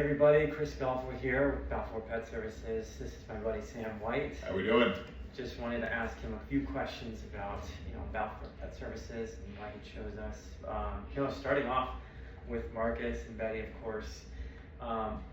Hey everybody, Chris Balfour here with Balfour Pet Services. This is my buddy Sam White. How we doing? Just wanted to ask him a few questions about, Balfour Pet Services and why he chose us. Starting off with Marcus and Betty, of course.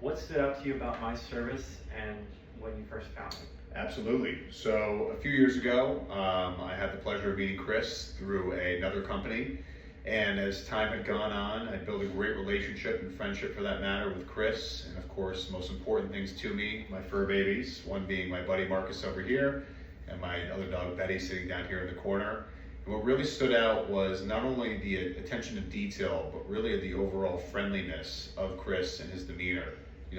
What stood out to you about my service and when you first found it? Absolutely. So a few years ago, I had the pleasure of meeting Chris through another company. And as time had gone on, I built a great relationship and friendship for that matter with Chris. And of course, most important things to me, my fur babies, one being my buddy Marcus over here, and my other dog Betty sitting down here in the corner. And what really stood out was not only the attention to detail, but really the overall friendliness of Chris and his demeanor.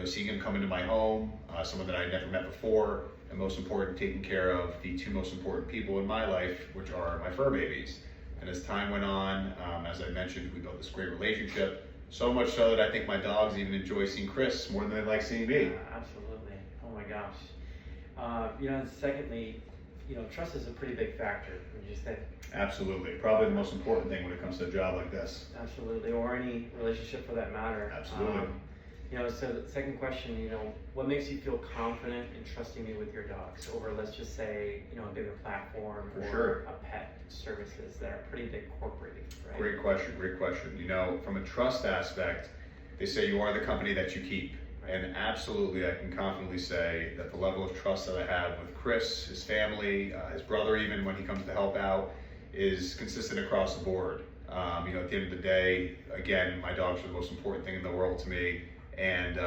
Seeing him come into my home, someone that I had never met before, and most important, taking care of the two most important people in my life, which are my fur babies. And as time went on, as I mentioned, we built this great relationship, so much so that I think my dogs even enjoy seeing Chris more than they like seeing me. Absolutely. Oh my gosh. And secondly, trust is a pretty big factor, would you say? Absolutely. Probably the most important thing when it comes to a job like this. Absolutely, or any relationship for that matter. Absolutely. So the second question, what makes you feel confident in trusting me with your dogs over, let's just say, a bigger platform For or sure. a pet services that are pretty big corporate, right? Great question. From a trust aspect, they say you are the company that you keep. Right. And absolutely, I can confidently say that the level of trust that I have with Chris, his family, his brother even when he comes to help out, is consistent across the board. At the end of the day, again, my dogs are the most important thing in the world to me. And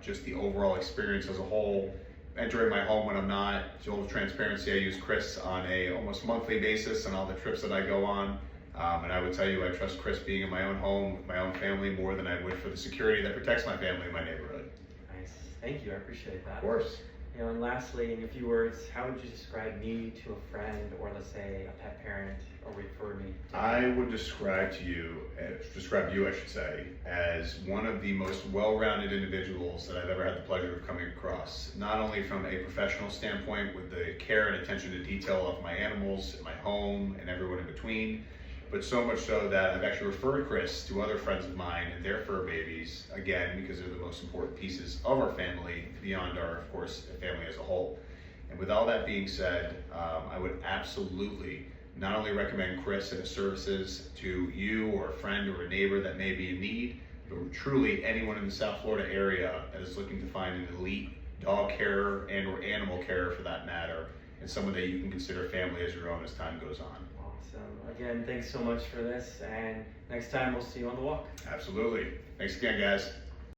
just the overall experience as a whole, entering my home when I'm not, full transparency, I use Chris on a almost monthly basis on all the trips that I go on. And I would tell you, I trust Chris being in my own home with my own family more than I would for the security that protects my family in my neighborhood. Nice, thank you, I appreciate that. Of course. And lastly, in a few words, how would you describe me to a friend or let's say a pet parent or refer me to? I would describe you, I should say, as one of the most well-rounded individuals that I've ever had the pleasure of coming across. Not only from a professional standpoint with the care and attention to detail of my animals, my home, and everyone in between, but so much so that I've actually referred Chris to other friends of mine and their fur babies, again, because they're the most important pieces of our family beyond our, of course, family as a whole. And with all that being said, I would absolutely not only recommend Chris and his services to you or a friend or a neighbor that may be in need, but truly anyone in the South Florida area that is looking to find an elite dog carer and or animal carer for that matter, and someone that you can consider family as your own as time goes on. Awesome. Again, thanks so much for this, and next time we'll see you on the walk. Absolutely. Thanks again, guys.